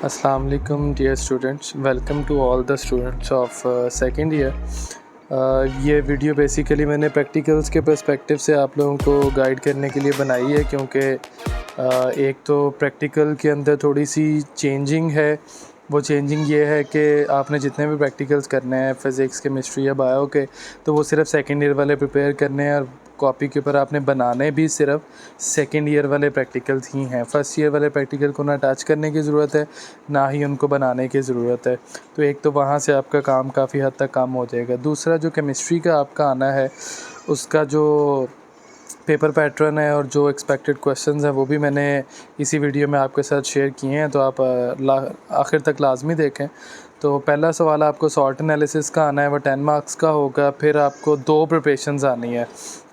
Assalamu alaikum dear students, welcome to all the students of second year। ये video basically मैंने practicals के perspective से आप लोगों को गाइड करने के लिए बनाई है, क्योंकि एक तो प्रैक्टिकल के अंदर थोड़ी सी चेंजिंग है। वो चेंजिंग ये है कि आपने जितने भी प्रैक्टिकल्स करने हैं फ़िज़िक्स, केमिस्ट्री या बायो के, तो वो सिर्फ सेकेंड ईयर वाले प्रिपेयर करने हैं और कॉपी के ऊपर आपने बनाने भी सिर्फ सेकेंड ईयर वाले प्रैक्टिकल्स ही हैं। फ़र्स्ट ईयर वाले प्रैक्टिकल को ना टच करने की ज़रूरत है, ना ही उनको बनाने की ज़रूरत है। तो एक तो वहाँ से आपका काम काफ़ी हद तक कम हो जाएगा। दूसरा, जो केमिस्ट्री का आपका आना है, उसका जो पेपर पैटर्न है और जो एक्सपेक्टेड क्वेश्चंस हैं वो भी मैंने इसी वीडियो में आपके साथ शेयर किए हैं, तो आप आखिर तक लाजमी देखें। तो पहला सवाल आपको सॉल्ट एनालिसिस का आना है, वो 10 मार्क्स का होगा। फिर आपको 2 प्रिपरेशंस आनी है।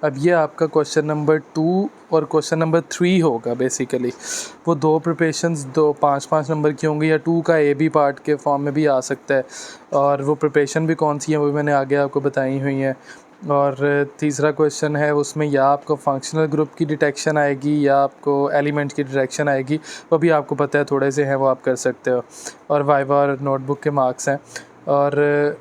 अब ये आपका क्वेश्चन नंबर 2 और क्वेश्चन नंबर 3 होगा। बेसिकली वो 2 प्रिपरेशंस 5-5 नंबर की होंगी, या 2 का ए बी पार्ट के फॉर्म में भी आ सकता है। और वो प्रिपरेशन भी कौन सी है वो भी मैंने आगे आपको बताई हुई हैं। और तीसरा क्वेश्चन है, उसमें या आपको फंक्शनल ग्रुप की डिटेक्शन आएगी या आपको एलिमेंट की डिटेक्शन आएगी। वो भी आपको पता है, थोड़े से हैं, वो आप कर सकते हो। और वाइवा और नोटबुक के मार्क्स हैं। और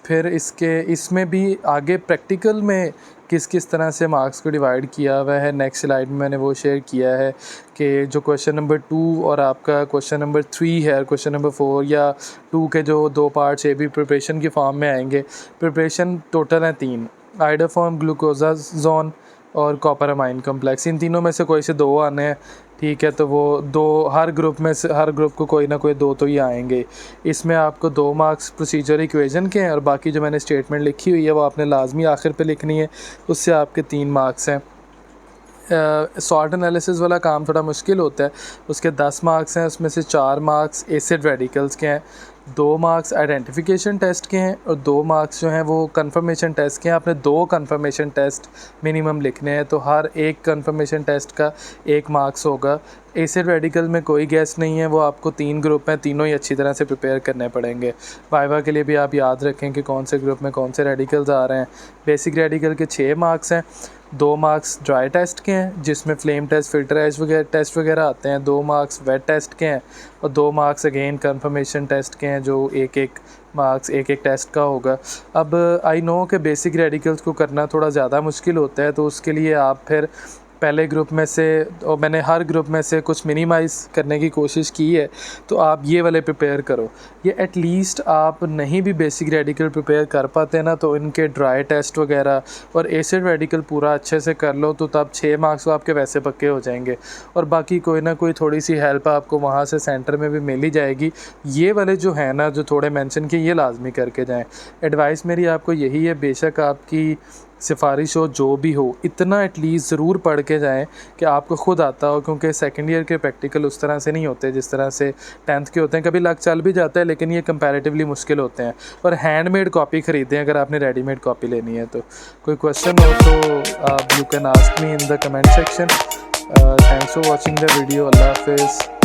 फिर इसमें भी आगे प्रैक्टिकल में किस किस तरह से मार्क्स को डिवाइड किया हुआ है, नेक्स्ट स्लाइड में मैंने वो शेयर किया है कि जो क्वेश्चन नंबर 2 और आपका क्वेश्चन नंबर 3 है, क्वेश्चन नंबर 4 या 2 के जो 2 पार्ट्स ये भी प्रिपरेशन की फॉर्म में आएंगे। प्रिपरेशन टोटल हैं 3, आइडोफॉर्म, ग्लूकोजाजोन और कॉपर अमाइन कम्प्लेक्स। इन तीनों में से कोई से 2 आने हैं, ठीक है। तो वो 2 हर ग्रुप में से, हर ग्रुप को कोई ना कोई 2 तो ही आएंगे। इसमें आपको 2 मार्क्स प्रोसीजर इक्वेशन के हैं, और बाकी जो मैंने स्टेटमेंट लिखी हुई है वो आपने लाजमी आखिर पे लिखनी है, उससे आपके 3 मार्क्स हैं। सॉल्ट एनालिसिस वाला काम थोड़ा मुश्किल होता है, उसके 10 मार्क्स हैं, उसमें से 4 मार्क्स एसिड रेडिकल्स के हैं, 2 मार्क्स आइडेंटिफिकेशन टेस्ट के हैं और 2 मार्क्स जो हैं वो कंफर्मेशन टेस्ट के हैं। आपने 2 कंफर्मेशन टेस्ट मिनिमम लिखने हैं, तो हर एक कंफर्मेशन टेस्ट का 1 मार्क्स होगा। एसिड रेडिकल में कोई गैस नहीं है, वो आपको 3 ग्रुप हैं, तीनों ही अच्छी तरह से प्रिपेयर करने पड़ेंगे। वाइवा के लिए भी आप याद रखें कि कौन से ग्रुप में कौन से रेडिकल्स आ रहे हैं। बेसिक रेडिकल के 6 मार्क्स हैं, 2 मार्क्स ड्राई टेस्ट के हैं जिसमें फ्लेम टेस्ट, फिल्टर टेस्ट वगैरह आते हैं, 2 मार्क्स वेट टेस्ट के हैं और 2 मार्क्स अगेन कंफर्मेशन टेस्ट के हैं, जो एक मार्क्स एक टेस्ट का होगा। अब आई नो कि बेसिक रेडिकल्स को करना थोड़ा ज़्यादा मुश्किल होता है, तो उसके लिए आप फिर पहले ग्रुप में से, और मैंने हर ग्रुप में से कुछ मिनिमाइज़ करने की कोशिश की है, तो आप ये वाले प्रिपेयर करो। ये एटलीस्ट आप नहीं भी बेसिक रेडिकल प्रिपेयर कर पाते ना, तो इनके ड्राई टेस्ट वगैरह और एसिड रेडिकल पूरा अच्छे से कर लो, तो तब 6 मार्क्स आपके वैसे पक्के हो जाएंगे। और बाकी कोई ना कोई थोड़ी सी हेल्प आपको वहाँ से सेंटर में भी मिल ही जाएगी। ये वाले जो है ना, जो थोड़े मेंशन किए, ये लाजमी करके जाएँ। एडवाइस मेरी आपको यही है, बेशक आपकी सिफारिश हो जो भी हो, इतना एटलीस्ट ज़रूर पढ़ के जाएँ कि आपको ख़ुद आता हो, क्योंकि सेकेंड ईयर के प्रैक्टिकल उस तरह से नहीं होते जिस तरह से 10th के होते हैं। कभी लक चल भी जाता है, लेकिन ये कंपैरेटिवली मुश्किल होते हैं। और हैंडमेड कॉपी ख़रीदें अगर आपने रेडीमेड कॉपी लेनी है तो। कोई क्वेश्चन हो तो you can ask me in the comment section. Thanks for watching the video. अल्लाह हाफिज़।